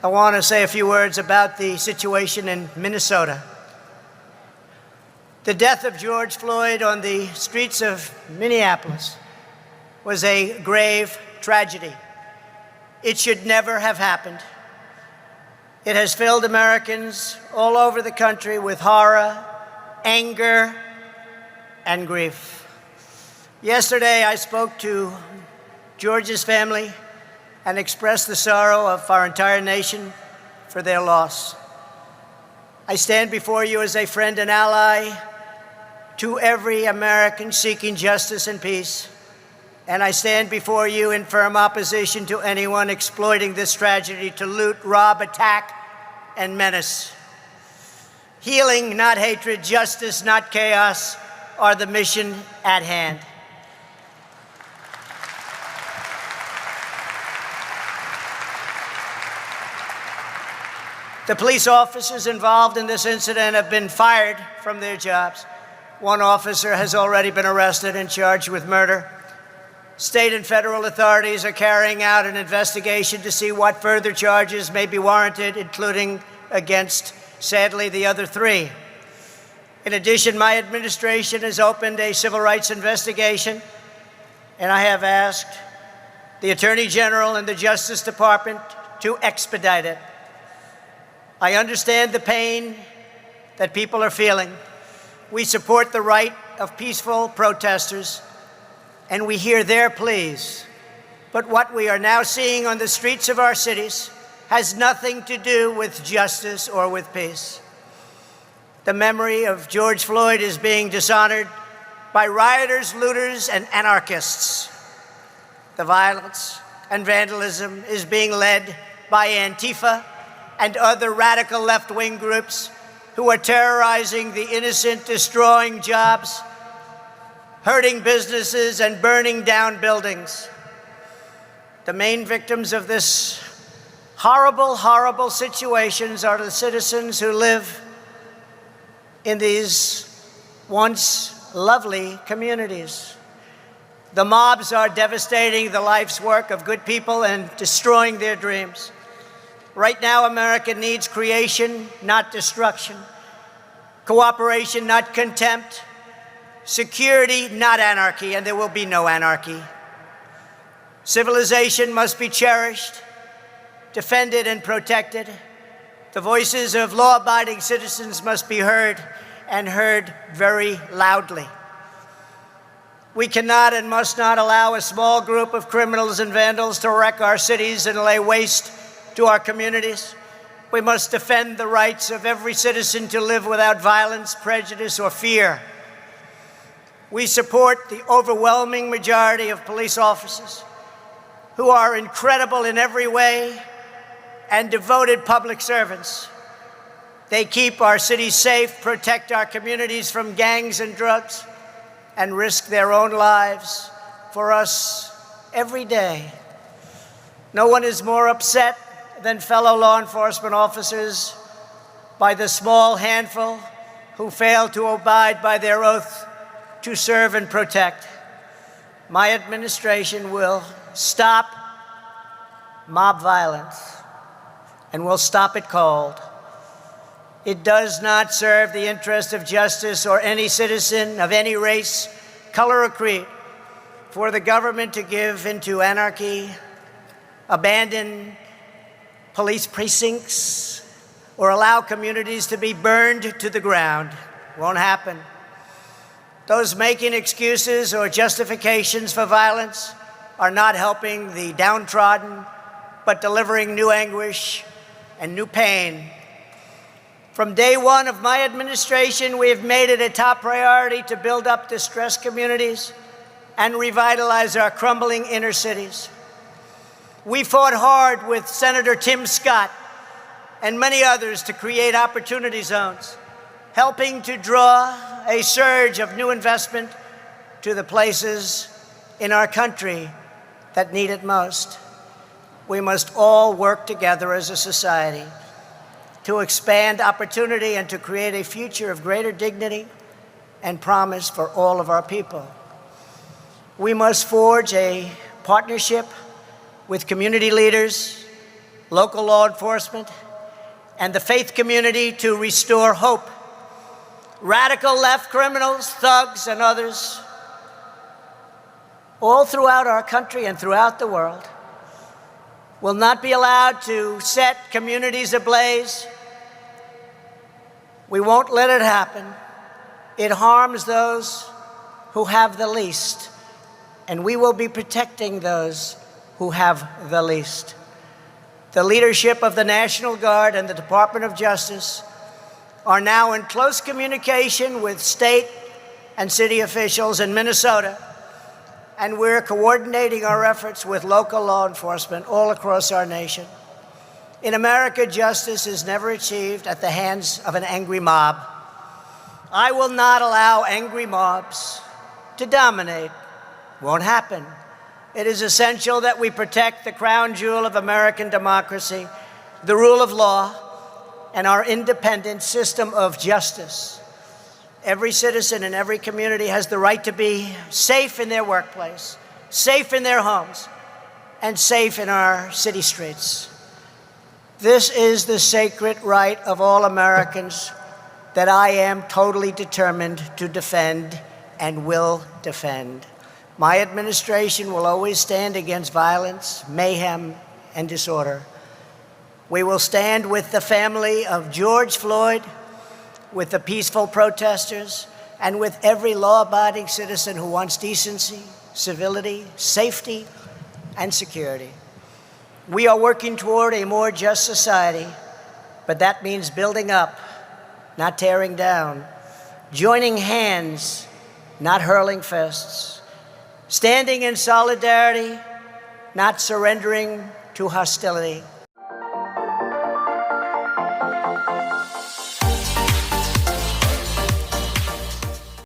I want to say a few words about the situation in Minnesota. The death of George Floyd on the streets of Minneapolis was a grave tragedy. It should never have happened. It has filled Americans all over the country with horror, anger, and grief. Yesterday, I spoke to George's family and expressed the sorrow of our entire nation for their loss. I stand before you as a friend and ally to every American seeking justice and peace, and I stand before you in firm opposition to anyone exploiting this tragedy to loot, rob, attack, and menace. Healing, not hatred, justice, not chaos, are the mission at hand. The police officers involved in this incident have been fired from their jobs. One officer has already been arrested and charged with murder. State and federal authorities are carrying out an investigation to see what further charges may be warranted, including against, sadly, the other three. In addition, my administration has opened a civil rights investigation, and I have asked the Attorney General and the Justice Department to expedite it. I understand the pain that people are feeling. We support the right of peaceful protesters, and we hear their pleas. But what we are now seeing on the streets of our cities has nothing to do with justice or with peace. The memory of George Floyd is being dishonored by rioters, looters, and anarchists. The violence and vandalism is being led by Antifa and other radical left-wing groups who are terrorizing the innocent, destroying jobs, hurting businesses, and burning down buildings. The main victims of this horrible, horrible situations are the citizens who live in these once lovely communities. The mobs are devastating the life's work of good people and destroying their dreams. Right now, America needs creation, not destruction. Cooperation, not contempt. Security, not anarchy, and there will be no anarchy. Civilization must be cherished, defended, and protected. The voices of law-abiding citizens must be heard, and heard very loudly. We cannot and must not allow a small group of criminals and vandals to wreck our cities and lay waste to our communities. We must defend the rights of every citizen to live without violence, prejudice, or fear. We support the overwhelming majority of police officers who are incredible in every way and devoted public servants. They keep our cities safe, protect our communities from gangs and drugs, and risk their own lives for us every day. No one is more upset than fellow law enforcement officers by the small handful who fail to abide by their oath to serve and protect. My administration will stop mob violence, and will stop it cold. It does not serve the interest of justice or any citizen of any race, color, or creed for the government to give into anarchy, abandon police precincts, or allow communities to be burned to the ground. Won't happen. Those making excuses or justifications for violence are not helping the downtrodden, but delivering new anguish and new pain. From day one of my administration, we have made it a top priority to build up distressed communities and revitalize our crumbling inner cities. We fought hard with Senator Tim Scott and many others to create opportunity zones, helping to draw a surge of new investment to the places in our country that need it most. We must all work together as a society to expand opportunity and to create a future of greater dignity and promise for all of our people. We must forge a partnership with community leaders, local law enforcement, and the faith community to restore hope. Radical left criminals, thugs, and others, all throughout our country and throughout the world, will not be allowed to set communities ablaze. We won't let it happen. It harms those who have the least, and we will be protecting those who have the least. The leadership of the National Guard and the Department of Justice are now in close communication with state and city officials in Minnesota, and we're coordinating our efforts with local law enforcement all across our nation. In America, justice is never achieved at the hands of an angry mob. I will not allow angry mobs to dominate. Won't happen. It is essential that we protect the crown jewel of American democracy, the rule of law, and our independent system of justice. Every citizen in every community has the right to be safe in their workplace, safe in their homes, and safe in our city streets. This is the sacred right of all Americans that I am totally determined to defend and will defend. My administration will always stand against violence, mayhem, and disorder. We will stand with the family of George Floyd, with the peaceful protesters, and with every law-abiding citizen who wants decency, civility, safety, and security. We are working toward a more just society, but that means building up, not tearing down, joining hands, not hurling fists, standing in solidarity, not surrendering to hostility.